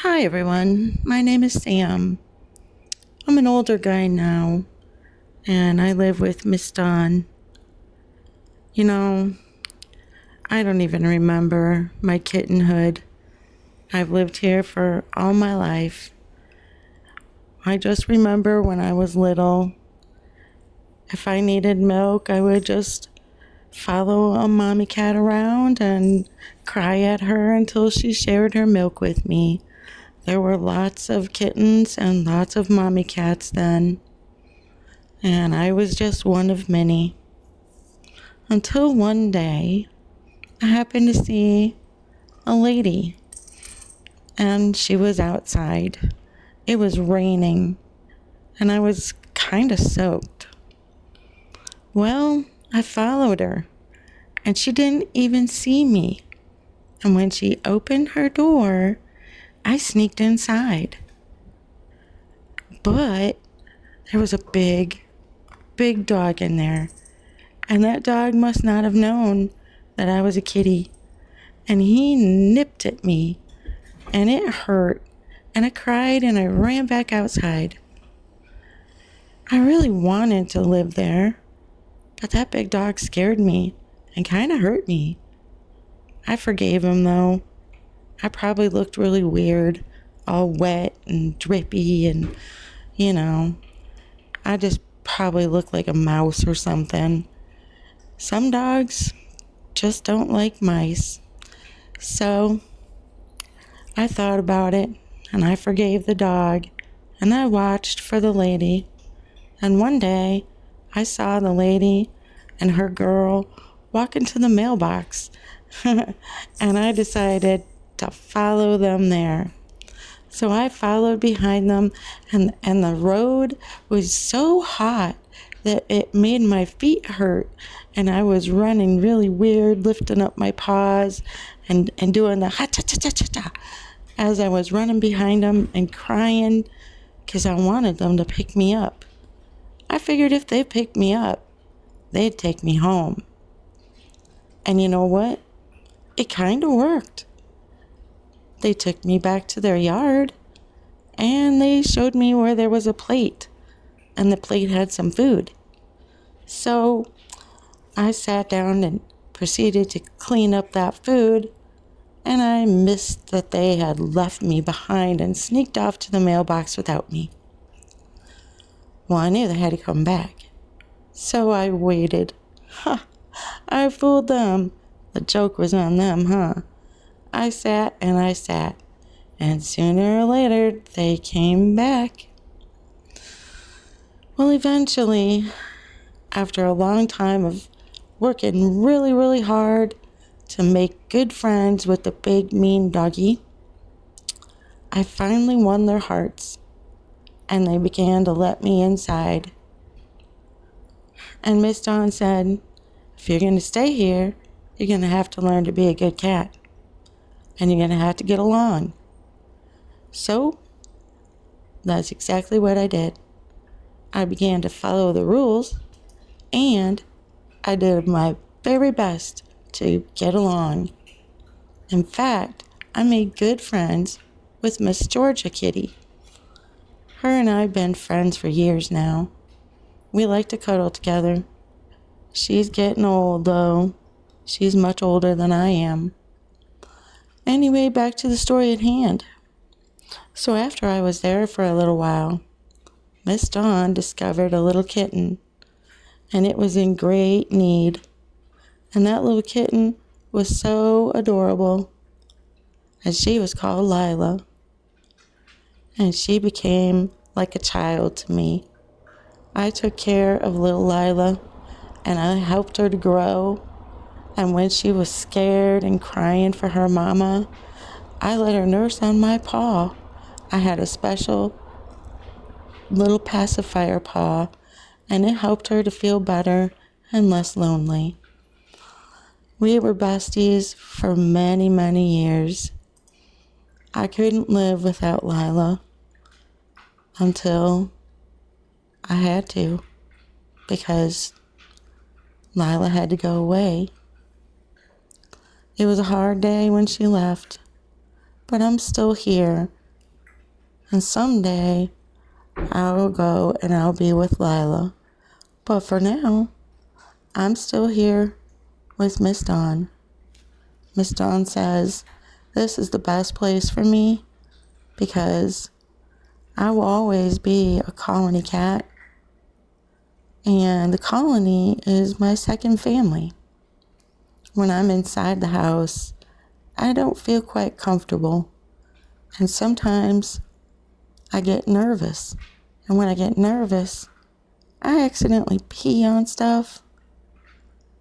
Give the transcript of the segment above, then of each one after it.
Hi everyone, my name is Sam. I'm an older guy now, and I live with Miss Dawn. You know, I don't even remember my kittenhood. I've lived here for all my life. I just remember when I was little, if I needed milk, I would just follow a mommy cat around and cry at her until she shared her milk with me. There were lots of kittens and lots of mommy cats then, and I was just one of many. Until one day, I happened to see a lady, and she was outside. It was raining, and I was kind of soaked. Well, I followed her, and she didn't even see me. And when she opened her door, I sneaked inside. But there was a big dog in there, and that dog must not have known that I was a kitty. And he nipped at me, and it hurt, and I cried, and I ran back outside. I really wanted to live there, but that big dog scared me and kind of hurt me. I forgave him, though. I probably looked really weird, all wet and drippy, and, I just probably looked like a mouse or something. Some dogs just don't like mice. So I thought about it, and I forgave the dog, and I watched for the lady. And one day, I saw the lady and her girl walk into the mailbox, and I decided to follow them there. So I followed behind them, and the road was so hot that it made my feet hurt, and I was running really weird, lifting up my paws and doing the ha-cha-cha-cha-cha as I was running behind them and crying because I wanted them to pick me up. I figured if they picked me up, they'd take me home. And you know what? It kind of worked. They took me back to their yard, and they showed me where there was a plate, and the plate had some food. So I sat down and proceeded to clean up that food, and I missed that they had left me behind and sneaked off to the mailbox without me. Well, I knew they had to come back, so I waited. Ha! I fooled them. The joke was on them, huh? I sat, and sooner or later, they came back. Well, eventually, after a long time of working really, really hard to make good friends with the big, mean doggy, I finally won their hearts, and they began to let me inside. And Miss Dawn said, if you're going to stay here, you're going to have to learn to be a good cat, and you're going to have to get along. So, that's exactly what I did. I began to follow the rules, and I did my very best to get along. In fact, I made good friends with Miss Georgia Kitty. Her and I have been friends for years now. We like to cuddle together. She's getting old, though. She's much older than I am. Anyway, back to the story at hand. So after I was there for a little while, Miss Dawn discovered a little kitten, and it was in great need. And that little kitten was so adorable, and she was called Lila. And she became like a child to me. I took care of little Lila, and I helped her to grow. And when she was scared and crying for her mama, I let her nurse on my paw. I had a special little pacifier paw, and it helped her to feel better and less lonely. We were besties for many, many years. I couldn't live without Lila until I had to, because Lila had to go away. It was a hard day when she left, but I'm still here, And someday I'll go and I'll be with Lila. But for now, I'm still here with Miss Dawn. Miss Dawn says this is the best place for me because I will always be a colony cat. And the colony is my second family. When I'm inside the house, I don't feel quite comfortable. And sometimes I get nervous. And when I get nervous, I accidentally pee on stuff.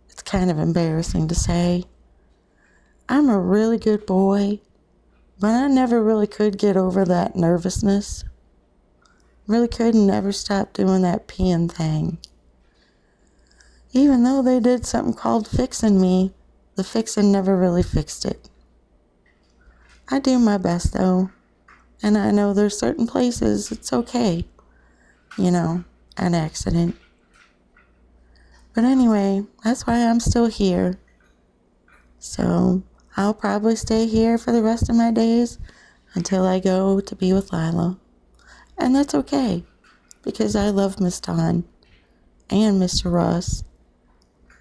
It's kind of embarrassing to say. I'm a really good boy, but I never really could get over that nervousness. Really could never stop doing that peeing thing. Even though they did something called fixing me, the fixing never really fixed it. I do my best though, and I know there's certain places it's okay, an accident. But anyway, that's why I'm still here. So I'll probably stay here for the rest of my days until I go to be with Lila. And that's okay, because I love Miss Dawn and Mr. Ross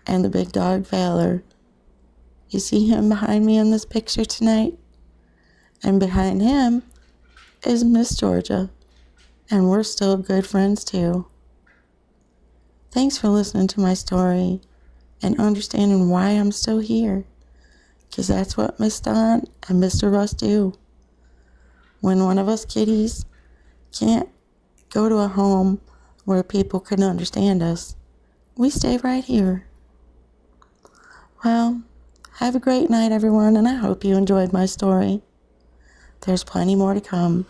and the big dog Valor. You see him behind me in this picture tonight? And behind him is Miss Georgia. And we're still good friends too. Thanks for listening to my story and understanding why I'm still here. Because that's what Miss Dawn and Mr. Russ do. When one of us kitties can't go to a home where people can understand us, we stay right here. Well, have a great night, everyone, and I hope you enjoyed my story. There's plenty more to come.